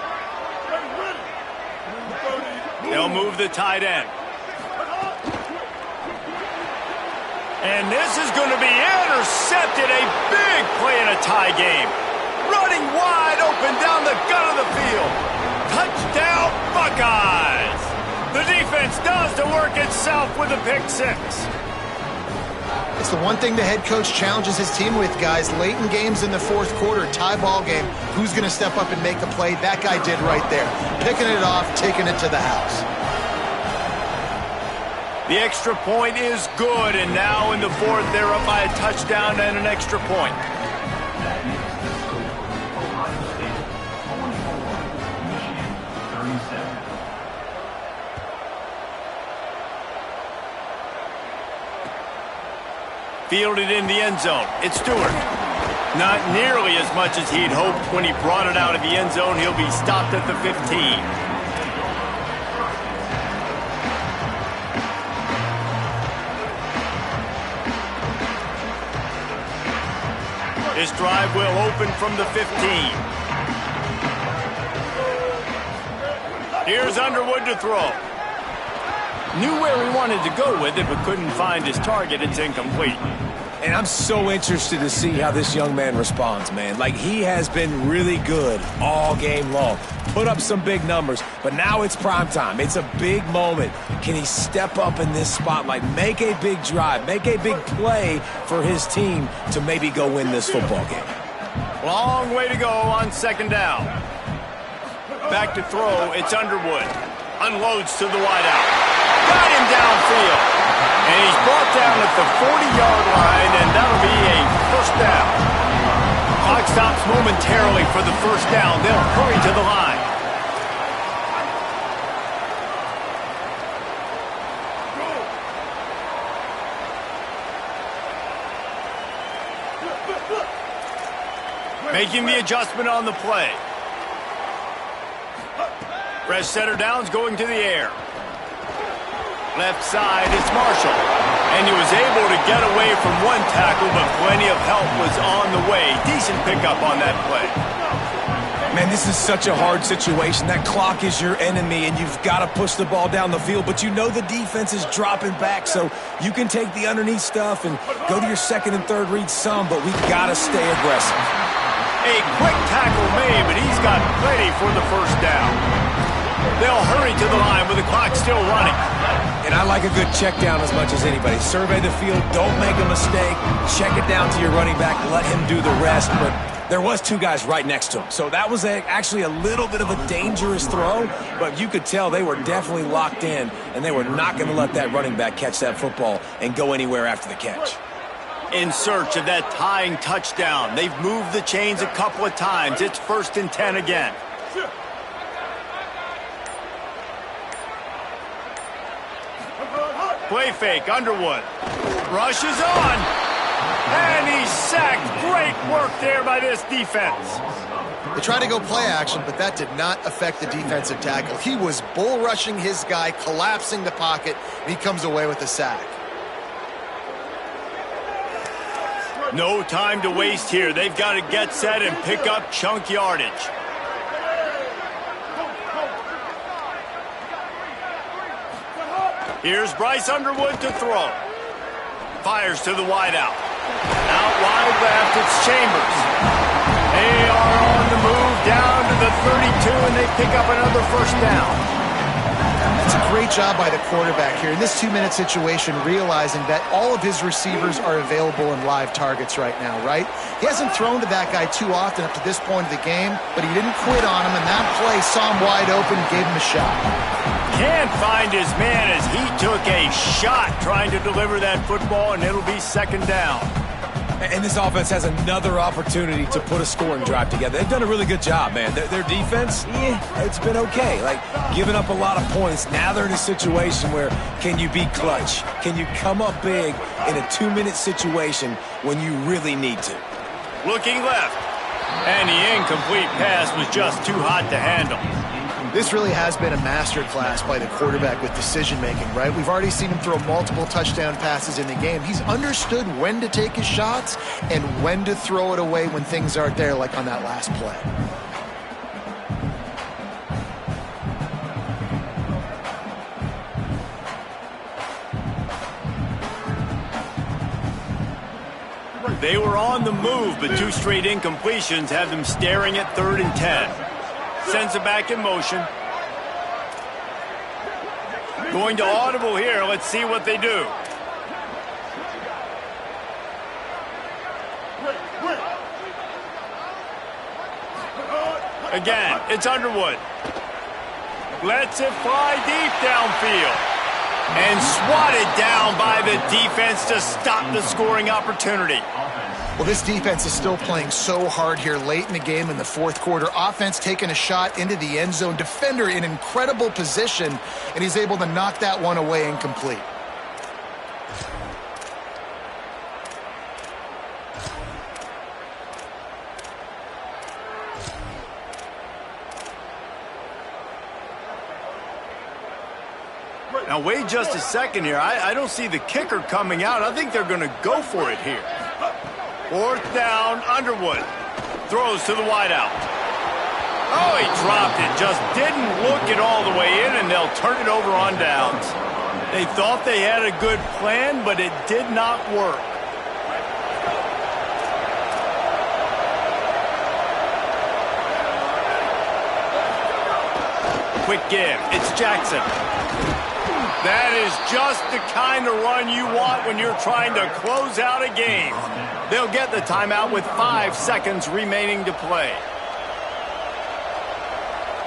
They'll move the tight end. And this is going to be intercepted. A big play in a tie game. Running wide open down the gut of the field. Touchdown, Buckeyes. The defense does the work itself with a pick 6. It's the one thing the head coach challenges his team with, guys. Late in games in the fourth quarter, tie ball game, who's going to step up and make the play? That guy did right there. Picking it off, taking it to the house. The extra point is good, and now in the fourth, they're up by a touchdown and an extra point. Fielded in the end zone. It's Stewart. Not nearly as much as he'd hoped when he brought it out of the end zone. He'll be stopped at the 15. This drive will open from the 15. Here's Underwood to throw. Knew where he wanted to go with it, but couldn't find his target. It's incomplete. And I'm so interested to see how this young man responds, man. Like, he has been really good all game long. Put up some big numbers, but now it's prime time. It's a big moment. Can he step up in this spotlight, make a big drive, make a big play for his team to maybe go win this football game? Long way to go on 2nd down. Back to throw, it's Underwood. Unloads to the wideout. Got him downfield. And he's brought down at the 40-yard line, and that'll be a first down. Clock stops momentarily for the first down. They'll hurry to the line. Making the adjustment on the play. Fresh setter downs going to the air. Left side, it's Marshall. And he was able to get away from one tackle, but plenty of help was on the way. Decent pickup on that play. Man, this is such a hard situation. That clock is your enemy, and you've got to push the ball down the field. But you know the defense is dropping back, so you can take the underneath stuff and go to your second and third read some, but we've got to stay aggressive. A quick tackle made, but he's got plenty for the first down. They'll hurry to the line with the clock still running. And I like a good check down as much as anybody. Survey the field, don't make a mistake, check it down to your running back, let him do the rest. But there was two guys right next to him. So that was actually a little bit of a dangerous throw, but you could tell they were definitely locked in, and they were not going to let that running back catch that football and go anywhere after the catch. In search of that tying touchdown. They've moved the chains a couple of times. It's 1st and 10 again. Play fake, Underwood. Rushes on. And he's sacked. Great work there by this defense. They tried to go play action, but that did not affect the defensive tackle. He was bull rushing his guy, collapsing the pocket, and he comes away with a sack. No time to waste here. They've got to get set and pick up chunk yardage. Here's Bryce Underwood to throw. Fires to the wideout. Out wide left, it's Chambers. They are on the move down to the 32, and they pick up another first down. That's a great job by the quarterback here in this 2-minute situation, realizing that all of his receivers are available in live targets right now, right? He hasn't thrown to that guy too often up to this point of the game, but he didn't quit on him, and that play saw him wide open, gave him a shot. Can't find his man as he took a shot trying to deliver that football, and it'll be 2nd down. And this offense has another opportunity to put a scoring drive together. They've done a really good job, man. Their defense, it's been okay. Like, giving up a lot of points. Now they're in a situation where can you be clutch? Can you come up big in a 2-minute situation when you really need to? Looking left. And the incomplete pass was just too hot to handle. This really has been a master class by the quarterback with decision-making, right? We've already seen him throw multiple touchdown passes in the game. He's understood when to take his shots and when to throw it away when things aren't there, like on that last play. They were on the move, but 2 straight incompletions have them staring at 3rd and 10. Sends it back in motion. Going to audible here. Let's see what they do. Again, it's Underwood. Lets it fly deep downfield. And swatted down by the defense to stop the scoring opportunity. Well, this defense is still playing so hard here late in the game in the 4th quarter. Offense taking a shot into the end zone. Defender in incredible position, and he's able to knock that one away incomplete. Now, wait just a second here. I don't see the kicker coming out. I think they're going to go for it here. 4th down, Underwood. Throws to the wideout. Oh, he dropped it. Just didn't look it all the way in, and they'll turn it over on downs. They thought they had a good plan, but it did not work. Quick give. It's Jackson. That is just the kind of run you want when you're trying to close out a game. They'll get the timeout with 5 seconds remaining to play.